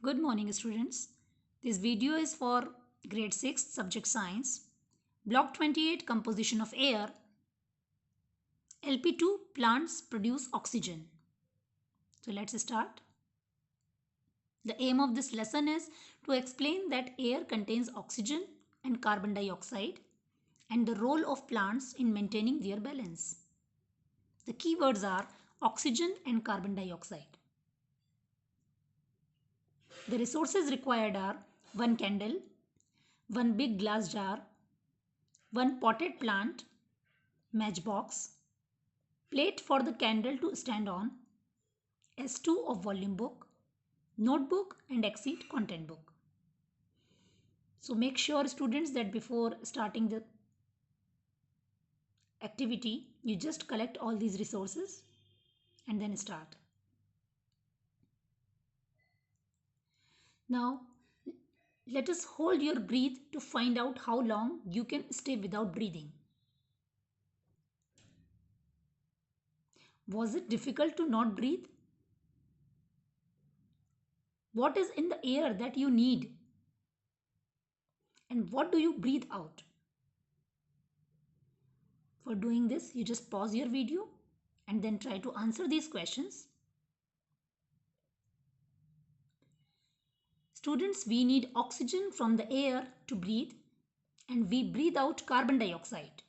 Good morning, students. This video is for grade 6 subject science. Block 28 composition of air. LP2 plants produce oxygen. So let's start. The aim of this lesson is to explain that air contains oxygen and carbon dioxide and the role of plants in maintaining their balance. The keywords are oxygen and carbon dioxide. The resources required are one candle, one big glass jar, one potted plant, matchbox, plate for the candle to stand on, S2 of volume book, notebook and exit content book. So make sure students that before starting the activity, you just collect all these resources and then start. Now, let us hold your breath to find out how long you can stay without breathing. Was it difficult to not breathe? What is in the air that you need? And what do you breathe out? For doing this, you just pause your video and then try to answer these questions. Students, we need oxygen from the air to breathe and we breathe out carbon dioxide.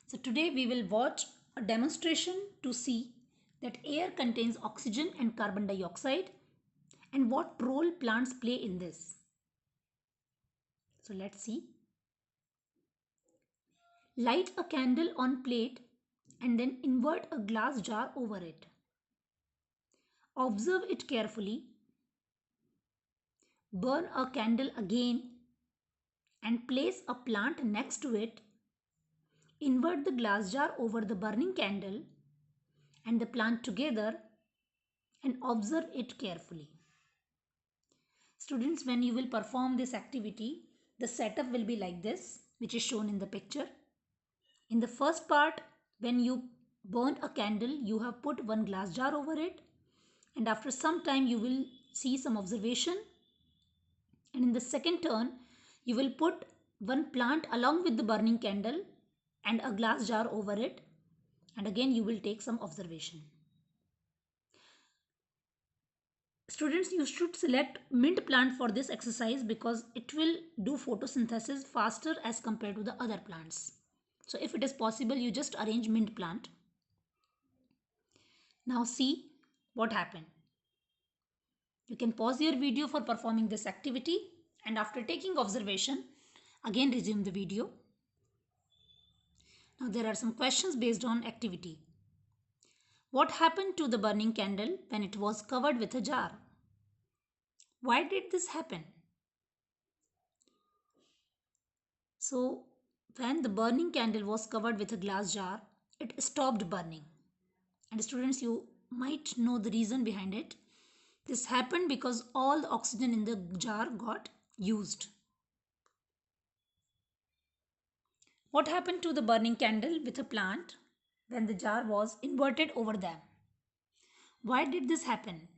So today we will watch a demonstration to see that air contains oxygen and carbon dioxide and what role plants play in this. So let's see. Light a candle on plate and then invert a glass jar over it. Observe it carefully. Burn a candle again and place a plant next to it. Invert the glass jar over the burning candle and the plant together and observe it carefully. Students, when you will perform this activity, the setup will be like this, which is shown in the picture. In the first part, when you burn a candle, you have put one glass jar over it, and after some time you will see some observation. And in the second turn, you will put one plant along with the burning candle and a glass jar over it, and again you will take some observation. Students, you should select mint plant for this exercise because it will do photosynthesis faster as compared to the other plants. So if it is possible, you just arrange mint plant. Now see what happened. You can pause your video for performing this activity and after taking observation, again resume the video. Now there are some questions based on activity. What happened to the burning candle when it was covered with a jar? Why did this happen? So when the burning candle was covered with a glass jar, it stopped burning. And students, you might know the reason behind it. This happened because all the oxygen in the jar got used. What happened to the burning candle with a plant when the jar was inverted over them? Why did this happen?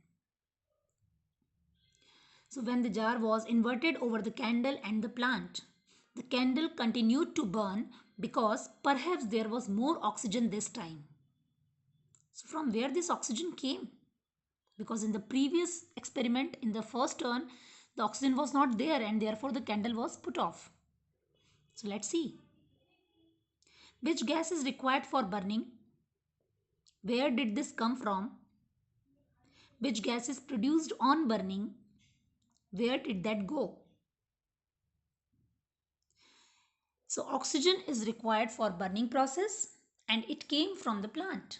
So when the jar was inverted over the candle and the plant, the candle continued to burn because perhaps there was more oxygen this time. So from where this oxygen came? Because in the previous experiment, in the first turn, the oxygen was not there and therefore the candle was put off. So let's see. Which gas is required for burning? Where did this come from? Which gas is produced on burning? Where did that go? So oxygen is required for burning process and it came from the plant.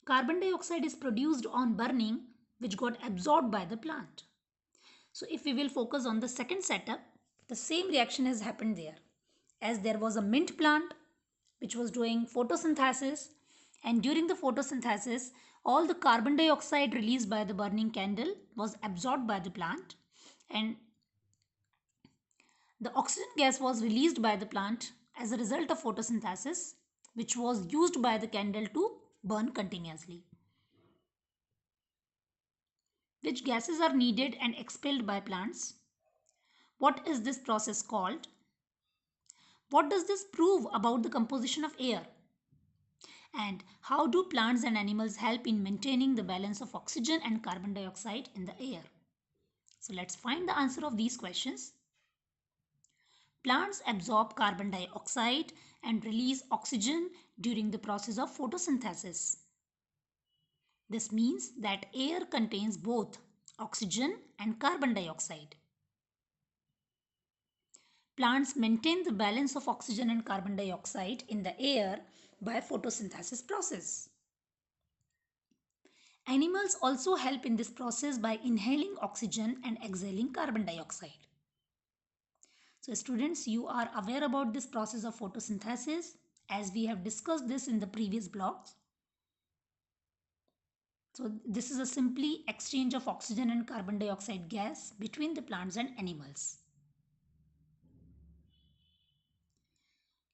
Carbon dioxide is produced on burning which got absorbed by the plant. So if we will focus on the second setup, the same reaction has happened there. As there was a mint plant which was doing photosynthesis, and during the photosynthesis all the carbon dioxide released by the burning candle was absorbed by the plant and the oxygen gas was released by the plant as a result of photosynthesis which was used by the candle to burn continuously. Which gases are needed and expelled by plants? What is this process called? What does this prove about the composition of air? And how do plants and animals help in maintaining the balance of oxygen and carbon dioxide in the air? So let's find the answer of these questions. Plants absorb carbon dioxide and release oxygen during the process of photosynthesis. This means that air contains both oxygen and carbon dioxide. Plants maintain the balance of oxygen and carbon dioxide in the air by photosynthesis process. Animals also help in this process by inhaling oxygen and exhaling carbon dioxide. So students, you are aware about this process of photosynthesis as we have discussed this in the previous blocks. So this is a simply exchange of oxygen and carbon dioxide gas between the plants and animals.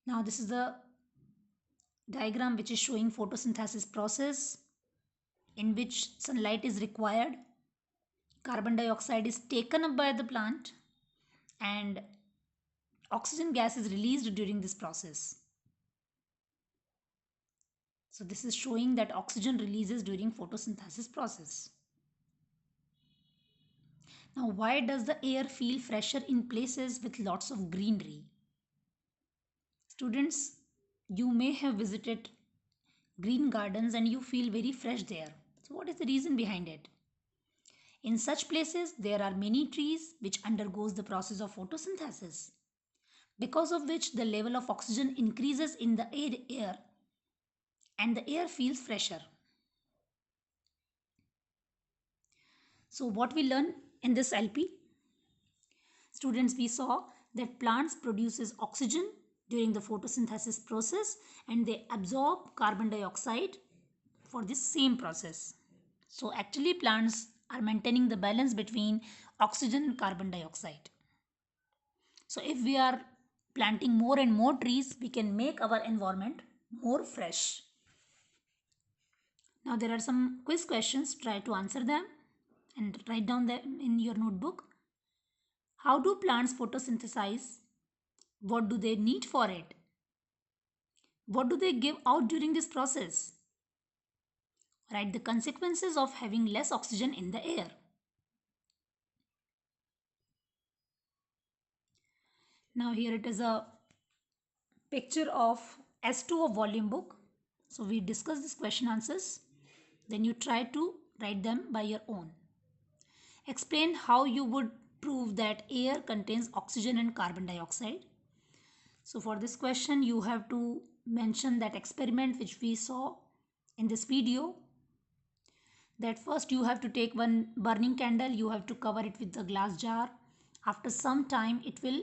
Now this is the diagram which is showing photosynthesis process in which sunlight is required. Carbon dioxide is taken up by the plant and oxygen gas is released during this process. So this is showing that oxygen releases during photosynthesis process. Now why does the air feel fresher in places with lots of greenery? Students, you may have visited green gardens and you feel very fresh there. So what is the reason behind it? In such places, there are many trees which undergoes the process of photosynthesis, because of which the level of oxygen increases in the air and the air feels fresher. So what we learn in this LP? Students, we saw that plants produces oxygen during the photosynthesis process and they absorb carbon dioxide for this same process. So actually plants are maintaining the balance between oxygen and carbon dioxide. So if we are planting more and more trees, we can make our environment more fresh. Now there are some quiz questions. Try to answer them and write down them in your notebook. How do plants photosynthesize? What do they need for it? What do they give out during this process? Write the consequences of having less oxygen in the air. Now here it is a picture of S2 of volume book. So we discuss this question answers. Then you try to write them by your own. Explain how you would prove that air contains oxygen and carbon dioxide. So for this question, you have to mention that experiment which we saw in this video. That first you have to take one burning candle, you have to cover it with the glass jar. After some time, it will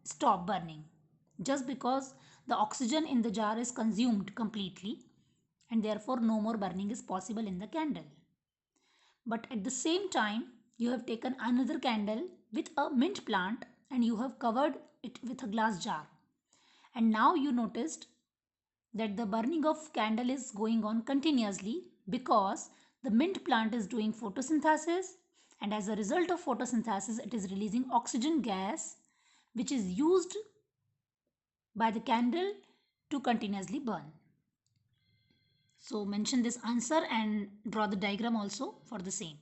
stop burning just because the oxygen in the jar is consumed completely and therefore no more burning is possible in the candle. But at the same time, you have taken another candle with a mint plant and you have covered it with a glass jar. And now you noticed that the burning of candle is going on continuously because the mint plant is doing photosynthesis, and as a result of photosynthesis it is releasing oxygen gas which is used by the candle to continuously burn. So mention this answer and draw the diagram also for the same.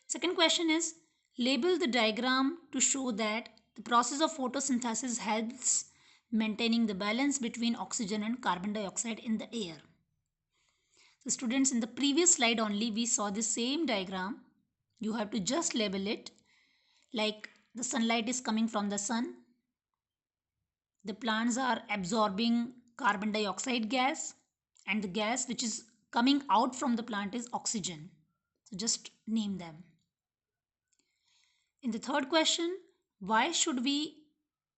Second question is, label the diagram to show that the process of photosynthesis helps maintaining the balance between oxygen and carbon dioxide in the air. So students, in the previous slide only we saw the same diagram. You have to just label it like the sunlight is coming from the sun. The plants are absorbing carbon dioxide gas and the gas which is coming out from the plant is oxygen. So just name them. In the third question, why should we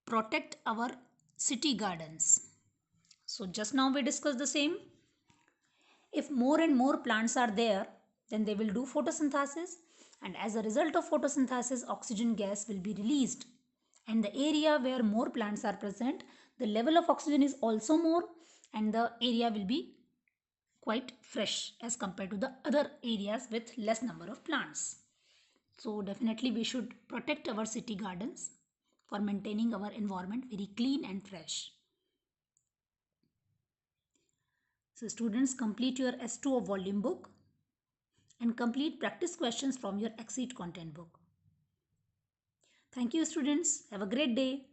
protect our city gardens? So just now we discussed the same. If more and more plants are there, then they will do photosynthesis, and as a result of photosynthesis, oxygen gas will be released. And the area where more plants are present, the level of oxygen is also more and the area will be quite fresh as compared to the other areas with less number of plants. So definitely we should protect our city gardens for maintaining our environment very clean and fresh. So students, complete your S2 of volume book and complete practice questions from your Exceed content book. Thank you students. Have a great day.